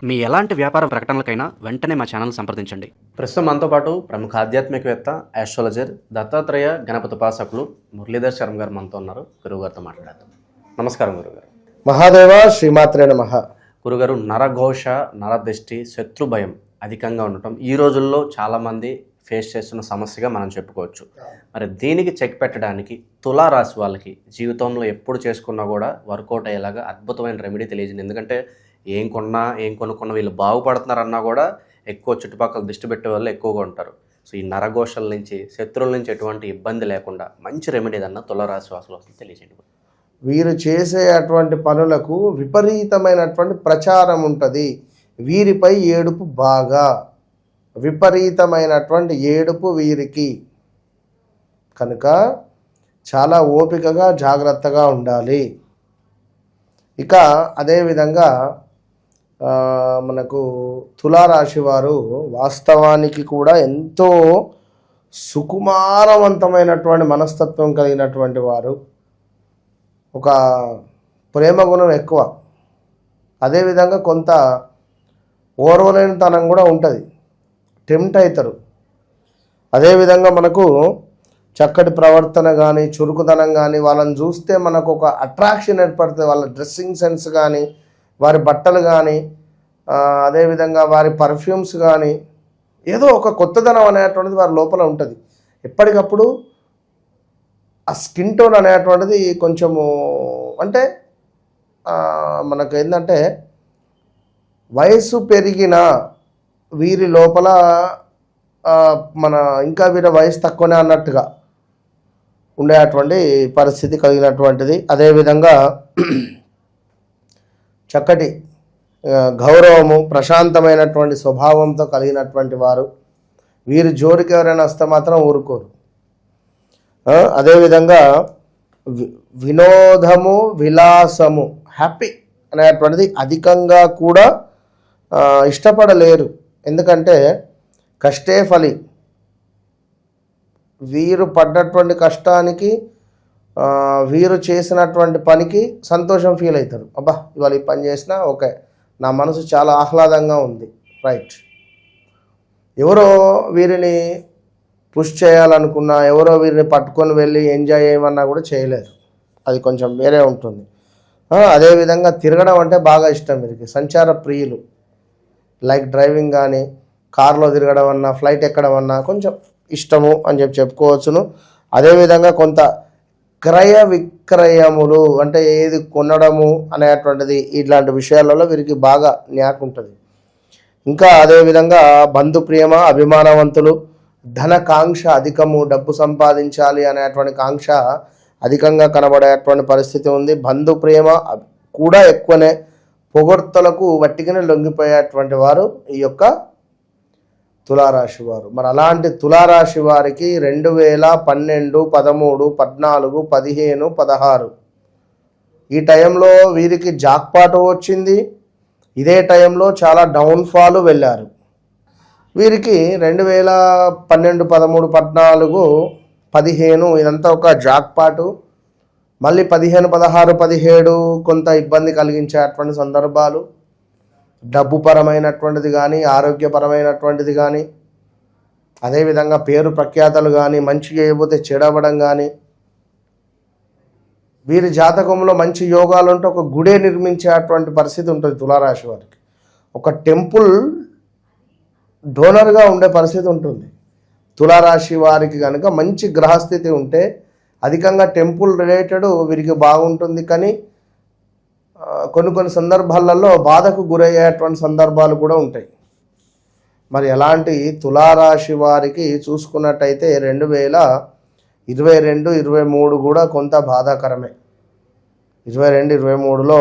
మీ ఎలాంటి వ్యాపార ప్రకటనలకైనా వెంటనే మా ఛానల్ సంప్రదించండి. ప్రస్తుతం మనతో పాటు ప్రముఖ ఆధ్యాత్మికవేత్త, ఆస్ట్రాలజర్, దత్తాత్రేయ గణపతి ఉపాసకులు మురళీధర్ శర్మ గారు మనతో ఉన్నారు. గురుగారితో మాట్లాడదాం. నమస్కారం గురుగారు. మహాదేవ శ్రీమాత్రే నమః. గురుగారు, నరఘోష, నరదిష్టి, శత్రు భయం అధికంగా ఉండటం ఈ రోజుల్లో చాలామంది ఫేస్ చేస్తున్న సమస్యగా మనం చెప్పుకోవచ్చు. మరి దీనికి చెక్ పెట్టడానికి తులారాశి వాళ్ళకి జీవితంలో ఎప్పుడు చేసుకున్నా కూడా వర్కౌట్ అయ్యేలాగా అద్భుతమైన రెమెడీ తెలియజేయండి. ఎందుకంటే ఏం కొనుక్కున్నా వీళ్ళు బాగుపడుతున్నారన్నా కూడా ఎక్కువ చుట్టుపక్కల దిష్టి పెట్టే వాళ్ళు ఎక్కువగా ఉంటారు. సో ఈ నరఘోషల నుంచి, శత్రువుల నుంచి ఎటువంటి ఇబ్బంది లేకుండా మంచి రెమెడీ ఏదన్నా తులారాశి వాసులు వస్తుంది తెలియజేయండి. వీరు చేసే అటువంటి పనులకు విపరీతమైనటువంటి ప్రచారం ఉంటుంది. వీరిపై ఏడుపు బాగా, విపరీతమైనటువంటి ఏడుపు వీరికి. కనుక చాలా ఓపికగా జాగ్రత్తగా ఉండాలి. ఇక అదేవిధంగా మనకు తులారాశి వారు వాస్తవానికి కూడా ఎంతో సుకుమారవంతమైనటువంటి మనస్తత్వం కలిగినటువంటి వారు. ఒక ప్రేమ గుణం ఎక్కువ, అదేవిధంగా కొంత ఓర్వలేనితనం కూడా ఉంటుంది, టెంప్ట్ అవుతారు. అదేవిధంగా మనకు చక్కటి ప్రవర్తన కానీ, చురుకుదనం కానీ, వాళ్ళని చూస్తే మనకు ఒక అట్రాక్షన్ ఏర్పడుతుంది. వాళ్ళ డ్రెస్సింగ్ సెన్స్ కానీ, వారి బట్టలు కానీ, అదేవిధంగా వారి పర్ఫ్యూమ్స్ కానీ, ఏదో ఒక కొత్తదనం అనేటువంటిది వారి లోపల ఉంటుంది. ఎప్పటికప్పుడు ఆ స్కిన్ టోన్ అనేటువంటిది కొంచెము అంటే మనకు ఏంటంటే వయసు పెరిగిన వీరి లోపల మన ఇంకా వీరి వయసు తక్కువనే అన్నట్టుగా ఉండేటువంటి పరిస్థితి కలిగినటువంటిది. అదేవిధంగా చక్కటి గౌరవము, ప్రశాంతమైనటువంటి స్వభావంతో కలిగినటువంటి వారు. వీరి జోరికి ఎవరైనా వస్తే మాత్రం ఊరుకోరు. అదేవిధంగా వినోదము, విలాసము, హ్యాపీ అనేటువంటిది అధికంగా కూడా ఇష్టపడలేరు. ఎందుకంటే కష్టే ఫలి. వీరు పడ్డటువంటి కష్టానికి, వీరు చేసినటువంటి పనికి సంతోషం ఫీల్ అవుతారు. అబ్బా ఇవాళ ఈ పని చేసినా ఓకే, నా మనసు చాలా ఆహ్లాదంగా ఉంది, రైట్. ఎవరో వీరిని పుష్ చేయాలనుకున్నా, ఎవరో వీరిని పట్టుకొని వెళ్ళి ఎంజాయ్ చేయమన్నా కూడా చేయలేరు. అది కొంచెం వేరే ఉంటుంది. అదేవిధంగా తిరగడం అంటే బాగా ఇష్టం వీరికి. సంచార ప్రియులు. లైక్ డ్రైవింగ్ కానీ, కార్లో తిరగడం అన్నా, ఫ్లైట్ ఎక్కడం అన్నా కొంచెం ఇష్టము అని చెప్పుకోవచ్చును. అదేవిధంగా కొంత క్రయ విక్రయములు అంటే ఏది కొనడము అనేటువంటిది, ఇట్లాంటి విషయాలలో వీరికి బాగా న్యాక్ ఉంటుంది. ఇంకా అదేవిధంగా బంధుప్రేమ, అభిమానవంతులు, ధనకాంక్ష అధికము, డబ్బు సంపాదించాలి అనేటువంటి కాంక్ష అధికంగా కనబడేటువంటి పరిస్థితి ఉంది. బంధుప్రేమ కూడా ఎక్కువనే. పొగడ్తలకు వట్టిగానే లొంగిపోయేటువంటి వారు ఈ యొక్క తులారాశి వారు. మరి అలాంటి తులారాశి వారికి 2012, 13, 14, 15, 16 ఈ టైంలో వీరికి జాక్పాట్ వచ్చింది. ఇదే టైంలో చాలా డౌన్ఫాల్ వెళ్ళారు. వీరికి 2012, 13, 14, 15 ఇదంతా ఒక జాక్పాటు. మళ్ళీ 15, 16, 17 కొంత ఇబ్బంది కలిగించేటువంటి సందర్భాలు. డబ్బు పరమైనటువంటిది కానీ, ఆరోగ్యపరమైనటువంటిది కానీ, అదేవిధంగా పేరు ప్రఖ్యాతలు కానీ, మంచి చేయబోతే చెడవడం కానీ. వీరి జాతకంలో మంచి యోగాలు ఉంటే ఒక గుడే నిర్మించేటువంటి పరిస్థితి ఉంటుంది తులారాశి వారికి. ఒక టెంపుల్ డోనర్గా ఉండే పరిస్థితి ఉంటుంది. తులారాశి వారికి కనుక మంచి గ్రహస్థితి ఉంటే అధికంగా టెంపుల్ రిలేటెడ్ వీరికి బాగుంటుంది. కానీ కొన్ని సందర్భాలలో బాధకు గురయ్యేటువంటి సందర్భాలు కూడా ఉంటాయి. మరి అలాంటి తులారాశి వారికి చూసుకున్నట్టయితే 2022, 23 కూడా కొంత బాధాకరమే. 22, 23లో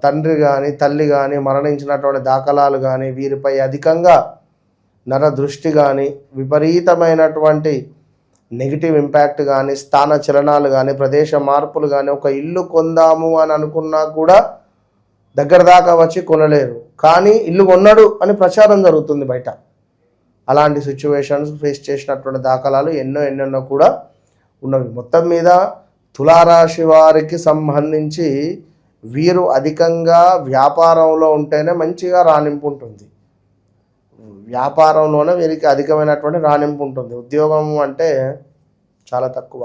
తండ్రి కానీ, తల్లి కానీ మరణించినటువంటి దాఖలాలు కానీ, వీరిపై అధికంగా నరదృష్టి కానీ, విపరీతమైనటువంటి నెగిటివ్ ఇంపాక్ట్ కానీ, స్థాన చలనాలు కానీ, ప్రదేశ మార్పులు కానీ, ఒక ఇల్లు కొందాము అని అనుకున్నా కూడా దగ్గర దాకా వచ్చి కొనలేరు. కానీ ఇల్లు కొన్నాడు అని ప్రచారం జరుగుతుంది బయట. అలాంటి సిచ్యువేషన్స్ ఫేస్ చేసినటువంటి దాఖలాలు ఎన్నెన్నో కూడా ఉన్నవి. మొత్తం మీద తులారాశి వారికి సంబంధించి వీరు అధికంగా వ్యాపారంలో ఉంటేనే మంచిగా రాణింపు ఉంటుంది. వ్యాపారంలోనే వీరికి అధికమైనటువంటి రాణింపు ఉంటుంది. ఉద్యోగం అంటే చాలా తక్కువ.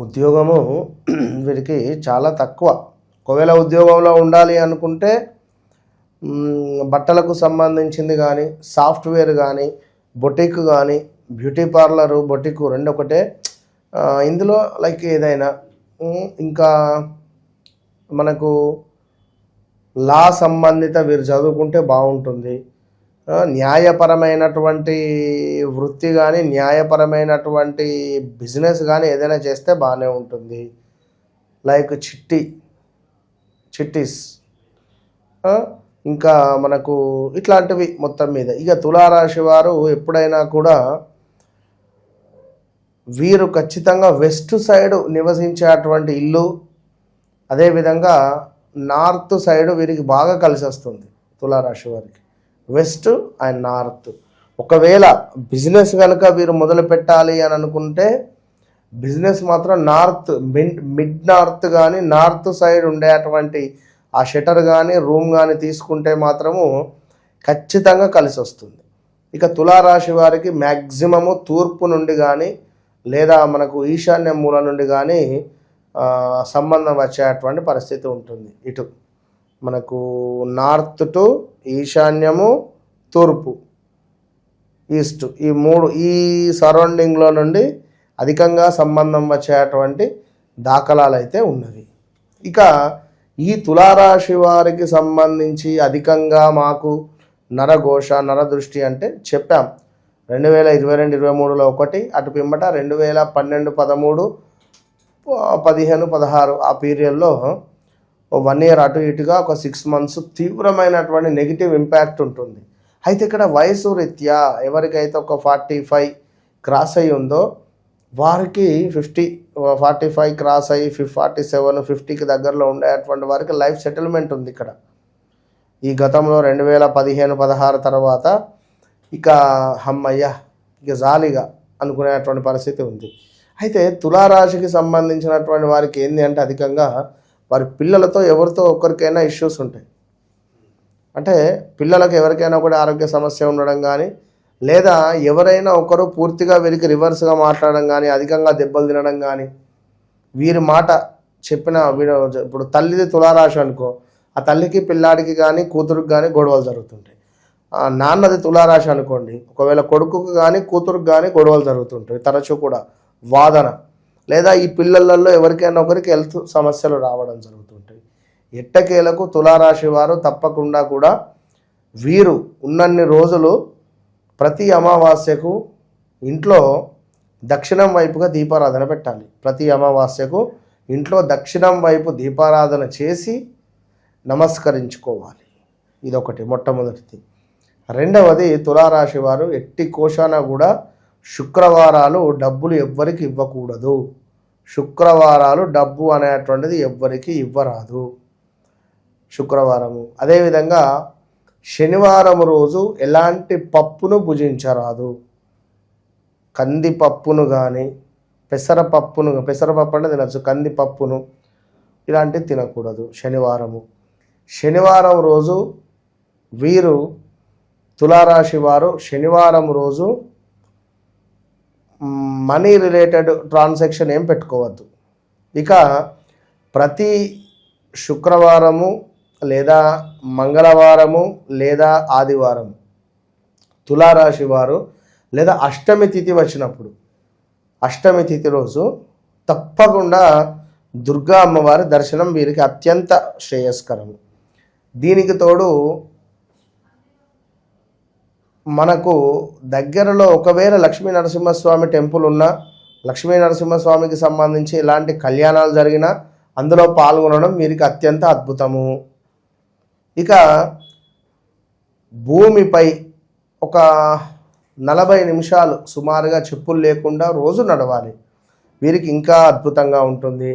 ఉద్యోగము వీరికి చాలా తక్కువ. ఒకవేళ ఉద్యోగంలో ఉండాలి అనుకుంటే బట్టలకు సంబంధించింది కానీ, సాఫ్ట్వేర్ కానీ, బొటిక్ కానీ, బ్యూటీ పార్లరు బొటిక్ రెండు ఒకటే. ఇందులో లైక్ ఏదైనా ఇంకా మనకు లా సంబంధిత వీరు చదువుకుంటే బాగుంటుంది. న్యాయపరమైనటువంటి వృత్తి కానీ, న్యాయపరమైనటువంటి బిజినెస్ కానీ ఏదైనా చేస్తే బాగానే ఉంటుంది. లైక్ చిట్టీస్ ఇంకా మనకు ఇట్లాంటివి మొత్తం మీద. ఇక తులారాశి వారు ఎప్పుడైనా కూడా వీరు ఖచ్చితంగా వెస్ట్ సైడ్ నివసించేటువంటి ఇల్లు, అదేవిధంగా నార్త్ సైడ్ వీరికి బాగా కలిసి వస్తుంది. తులారాశి వారికి వెస్ట్ అండ్ నార్త్. ఒకవేళ బిజినెస్ కనుక వీరు మొదలు పెట్టాలి అని అనుకుంటే బిజినెస్ మాత్రం నార్త్, మిడ్ నార్త్ కానీ నార్త్ సైడ్ ఉండేటువంటి ఆ షటర్ కానీ రూమ్ కానీ తీసుకుంటే మాత్రము ఖచ్చితంగా కలిసి వస్తుంది. ఇక తులారాశి వారికి మ్యాక్సిమము తూర్పు నుండి కానీ లేదా మనకు ఈశాన్య మూల నుండి కానీ సంబంధం వచ్చేటువంటి పరిస్థితి ఉంటుంది. ఇటు మనకు నార్త్ టు ఈశాన్యము, తూర్పు, ఈస్ట్, ఈ మూడు ఈ సరౌండింగ్లో నుండి అధికంగా సంబంధం వచ్చేటువంటి దాఖలాలు అయితే ఉన్నవి. ఇక ఈ తులారాశి వారికి సంబంధించి అధికంగా మాకు నరఘోష, నరదృష్టి అంటే చెప్పాం. 2022-23లో ఒకటి, అటు పిమ్మట 2012, 13, 15, 16 ఆ పీరియడ్లో 1 year అటు ఇటుగా ఒక 6 months తీవ్రమైనటువంటి నెగిటివ్ ఇంపాక్ట్ ఉంటుంది. అయితే ఇక్కడ వయసు రీత్యా ఎవరికైతే ఒక 45 క్రాస్ అయి ఉందో వారికి 45 క్రాస్ అయ్యి 47, 50కి దగ్గరలో ఉండేటువంటి వారికి లైఫ్ సెటిల్మెంట్ ఉంది ఇక్కడ. ఈ గతంలో 2015, 16 తర్వాత ఇక అమ్మయ్య ఇక జాలిగా అనుకునేటువంటి పరిస్థితి ఉంది. అయితే తులారాశికి సంబంధించినటువంటి వారికి ఏంటి అంటే అధికంగా వారి పిల్లలతో ఎవరితో ఒకరికైనా ఇష్యూస్ ఉంటాయి. అంటే పిల్లలకు ఎవరికైనా కూడా ఆరోగ్య సమస్య ఉండడం కానీ, లేదా ఎవరైనా ఒకరు పూర్తిగా వీరికి రివర్స్గా మాట్లాడడం కానీ, అధికంగా దెబ్బలు తినడం కానీ, వీరి మాట చెప్పిన ఇప్పుడు తల్లిది తులారాశి అనుకో, ఆ తల్లికి పిల్లాడికి కానీ కూతురుకి కానీ గొడవలు జరుగుతుంటాయి. నాన్నది తులారాశి అనుకోండి, ఒకవేళ కొడుకుకు కానీ కూతురుకు కానీ గొడవలు జరుగుతుంటాయి. తరచూ కూడా వాదన, లేదా ఈ పిల్లలలో ఎవరికైనా ఒకరికి హెల్త్ సమస్యలు రావడం జరుగుతుంటాయి. ఎట్టకేలకు తులారాశి వారు తప్పకుండా కూడా వీరు ఉన్నన్ని రోజులు ప్రతి అమావాస్యకు ఇంట్లో దక్షిణం వైపుగా దీపారాధన పెట్టాలి. ప్రతి అమావాస్యకు ఇంట్లో దక్షిణం వైపు దీపారాధన చేసి నమస్కరించుకోవాలి. ఇదొకటి మొట్టమొదటిది. రెండవది, తులారాశి వారు ఎట్టి కోశాన కూడా శుక్రవారాలు డబ్బులు ఎవ్వరికి ఇవ్వకూడదు. శుక్రవారాలు డబ్బు అనేటువంటిది ఎవ్వరికి ఇవ్వరాదు. శుక్రవారము అదేవిధంగా శనివారం రోజు ఎలాంటి పప్పును భుజించరాదు. కందిపప్పును కానీ పెసరపప్పు అంటే తినచ్చు, కందిపప్పును ఇలాంటివి తినకూడదు శనివారం రోజు వీరు తులారాశి వారు శనివారం రోజు మనీ రిలేటెడ్ ట్రాన్సాక్షన్ ఏం పెట్టుకోవద్దు. ఇక ప్రతి శుక్రవారము లేదా మంగళవారము లేదా ఆదివారం తులారాశి వారు లేదా అష్టమి తిథి వచ్చినప్పుడు, అష్టమి తిథి రోజు తప్పకుండా దుర్గా అమ్మవారి దర్శనం వీరికి అత్యంత శ్రేయస్కరము. దీనికి తోడు మనకు దగ్గరలో ఒకవేళ లక్ష్మీ నరసింహస్వామి టెంపుల్ ఉన్నా, లక్ష్మీ నరసింహస్వామికి సంబంధించి ఎలాంటి కళ్యాణాలు జరిగినా అందులో పాల్గొనడం వీరికి అత్యంత అద్భుతము. ఇక భూమిపై ఒక 40 నిమిషాలు సుమారుగా చెప్పులు లేకుండా రోజు నడవాలి, వీరికి ఇంకా అద్భుతంగా ఉంటుంది.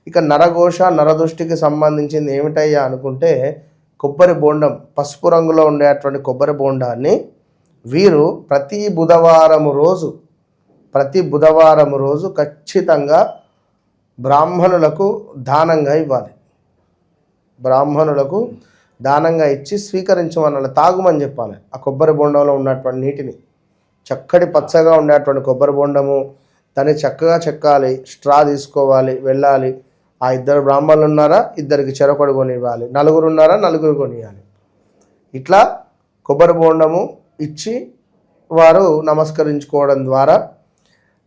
ఇక నరఘోష, నరదృష్టికి సంబంధించింది ఏమిటయ్యా అనుకుంటే కొబ్బరి బోండం, పసుపు రంగులో ఉండేటువంటి కొబ్బరి బోండాన్ని వీరు ప్రతి బుధవారం రోజు ఖచ్చితంగా బ్రాహ్మణులకు దానంగా ఇవ్వాలి. బ్రాహ్మణులకు దానంగా ఇచ్చి స్వీకరించమని తాగుమని చెప్పాలి. ఆ కొబ్బరి బొండంలో ఉన్నటువంటి నీటిని, చక్కటి పచ్చగా ఉండేటువంటి కొబ్బరి బొండము, దాన్ని చక్కగా చెక్కాలి, స్ట్రా తీసుకోవాలి, వెళ్ళాలి. ఆ ఇద్దరు బ్రాహ్మణులు ఉన్నారా, ఇద్దరికి చెరొకడు కొనివ్వాలి. నలుగురు ఉన్నారా, నలుగురు కొనియాలి. ఇట్లా కొబ్బరి బొండము ఇచ్చి వారు నమస్కరించుకోవడం ద్వారా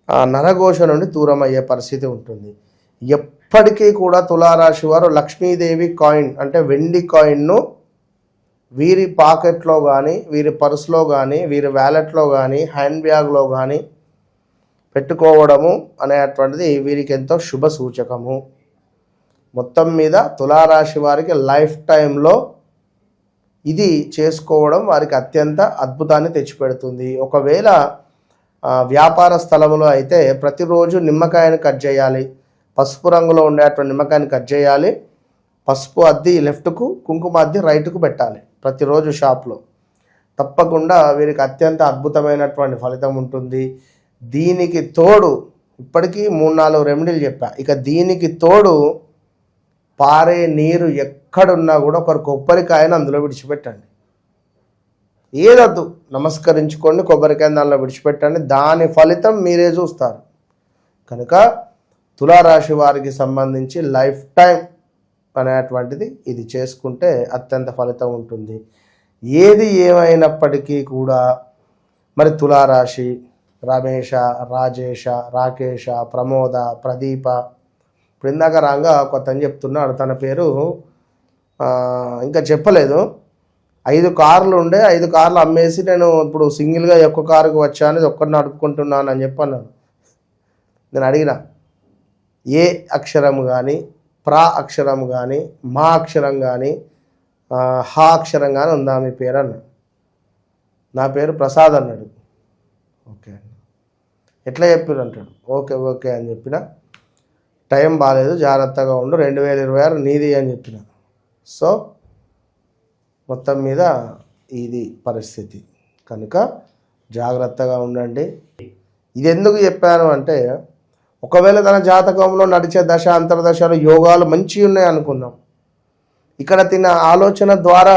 ఆ నరఘోష నుండి దూరం అయ్యే పరిస్థితి ఉంటుంది. ఎప్పటికీ కూడా తులారాశి వారు లక్ష్మీదేవి కాయిన్ అంటే వెండి కాయిన్ను వీరి పాకెట్లో కానీ, వీరి పర్సులో కానీ, వీరి వ్యాలెట్లో కానీ, హ్యాండ్ బ్యాగ్లో కానీ పెట్టుకోవడము అనేటువంటిది వీరికి ఎంతో శుభ సూచకము. మొత్తం మీద తులారాశి వారికి లైఫ్ టైంలో ఇది చేసుకోవడం వారికి అత్యంత అద్భుతాన్ని తెచ్చిపెడుతుంది. ఒకవేళ వ్యాపార స్థలంలో అయితే ప్రతిరోజు నిమ్మకాయని కట్ చేయాలి, పసుపు రంగులో ఉండేటువంటి నిమ్మకాయని కట్ చేయాలి, పసుపు అద్ది లెఫ్ట్కు, కుంకుమ అద్ది రైట్కు పెట్టాలి ప్రతిరోజు షాప్లో. తప్పకుండా వీరికి అత్యంత అద్భుతమైనటువంటి ఫలితం ఉంటుంది. దీనికి తోడు ఇప్పటికీ 3-4 రెమెడీలు చెప్పా. ఇక దీనికి తోడు పారే నీరు ఎక్కడున్నా కూడా ఒకరు కొబ్బరికాయను అందులో విడిచిపెట్టండి. ఏదద్దు, నమస్కరించుకోండి, కొబ్బరికాయను దానిలో విడిచిపెట్టండి. దాని ఫలితం మీరే చూస్తారు. కనుక తులారాశి వారికి సంబంధించి లైఫ్ టైం అనేటువంటిది ఇది చేసుకుంటే అత్యంత ఫలితం ఉంటుంది. ఏది ఏమైనప్పటికీ కూడా మరి తులారాశి రమేష, రాజేష, రాకేష, ప్రమోద, ప్రదీప, ఇప్పుడు ఇందాక రాగా కొత్తని చెప్తున్నాడు, తన పేరు ఇంకా చెప్పలేదు. 5 కార్లు ఉండే, 5 కార్లు అమ్మేసి నేను ఇప్పుడు సింగిల్గా ఒక్క కారుకు వచ్చాను, ఒక్కటి నడుపుకుంటున్నాను అని చెప్పన్నాను. నేను అడిగిన ఏ అక్షరం కానీ, ప్రా అక్షరం కానీ, మా అక్షరం కానీ, హా అక్షరం కానీ ఉందా మీ పేరు అన్న. నా పేరు ప్రసాద్ అన్నాడు. ఓకే అన్న, ఎట్లా చెప్పారు అంటాడు. ఓకే ఓకే అని చెప్పిన. టైం బాగాలేదు, జాగ్రత్తగా ఉండు, 2026 నీది అని చెప్పిన. సో మొత్తం మీద ఇది పరిస్థితి. కనుక జాగ్రత్తగా ఉండండి. ఇది ఎందుకు చెప్పాను అంటే, ఒకవేళ తన జాతకంలో నడిచే దశ అంతర్దశలు యోగాలు మంచిగా ఉన్నాయి అనుకున్నాం, ఇక్కడ తిన ఆలోచన ద్వారా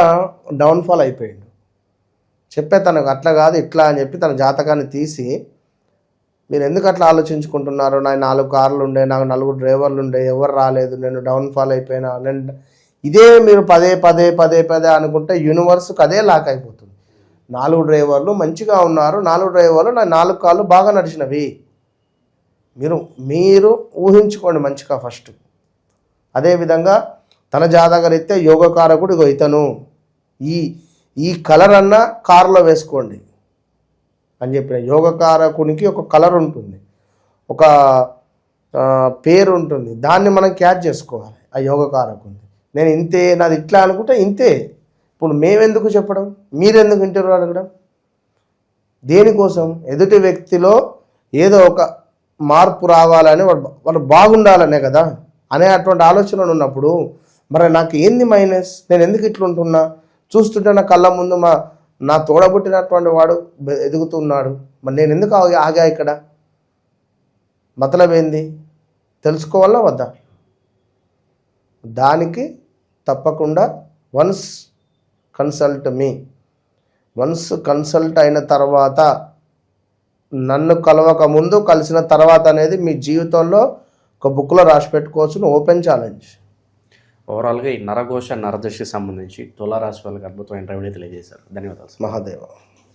డౌన్ఫాల్ అయిపోయిండు. చెప్పే తనకు అట్లా కాదు ఇట్లా అని చెప్పి తన జాతకాన్ని తీసి, మీరు ఎందుకు అట్లా ఆలోచించుకుంటున్నారు, నాకు 4 కార్లు ఉండే, నాకు 4 డ్రైవర్లు ఉండే, ఎవరు రాలేదు, నేను డౌన్ఫాల్ అయిపోయినా, నేను ఇదే మీరు పదే పదే పదే పదే అనుకుంటే యూనివర్స్కి అదే లాక్ అయిపోతుంది. 4 డ్రైవర్లు మంచిగా ఉన్నారు, 4 డ్రైవర్లు నా 4 కార్లు బాగా నడిచినవి. మీరు ఊహించుకోండి మంచిగా ఫస్ట్. అదేవిధంగా తన జాతకరీత్యా యోగకారకుడు ఇగో ఇతను, ఈ కలర్ అన్న కారులో వేసుకోండి అని చెప్పిన. యోగకారకునికి ఒక కలర్ ఉంటుంది, ఒక పేరు ఉంటుంది, దాన్ని మనం క్యాచ్ చేసుకోవాలి. ఆ యోగకారకుని నేను ఇంతే, నాది ఇట్లా అనుకుంటే ఇంతే. ఇప్పుడు మేమెందుకు చెప్పడం, మీరెందుకు ఇంటర్వ్యూ అడగడం, దేనికోసం? ఎదుటి వ్యక్తిలో ఏదో ఒక మార్పు రావాలని, వాళ్ళు బాగుండాలనే కదా అనే అటువంటి ఆలోచనలు ఉన్నప్పుడు, మరి నాకు ఏంది మైనస్, నేను ఎందుకు ఇట్లుంటున్నా, చూస్తుంటే నా కళ్ళ ముందు నా తోడబుట్టినటువంటి వాడు ఎదుగుతున్నాడు, మరి నేను ఎందుకు ఆగా ఇక్కడ, మతలబ్ ఏంది తెలుసుకోవాలా వద్దా? దానికి తప్పకుండా వన్స్ కన్సల్ట్ మీ. వన్స్ కన్సల్ట్ అయిన తర్వాత, నన్ను కలవక ముందు కలిసిన తర్వాత అనేది మీ జీవితంలో ఒక బుక్లో రాసి పెట్టుకోవచ్చు. Open challenge. ఓవరాల్గా ఈ నరఘోష నరదశకి సంబంధించి తులారాశి వాళ్ళకి అద్భుతమైన రెమెడీ తెలియజేశారు. ధన్యవాదాలు. మహాదేవ.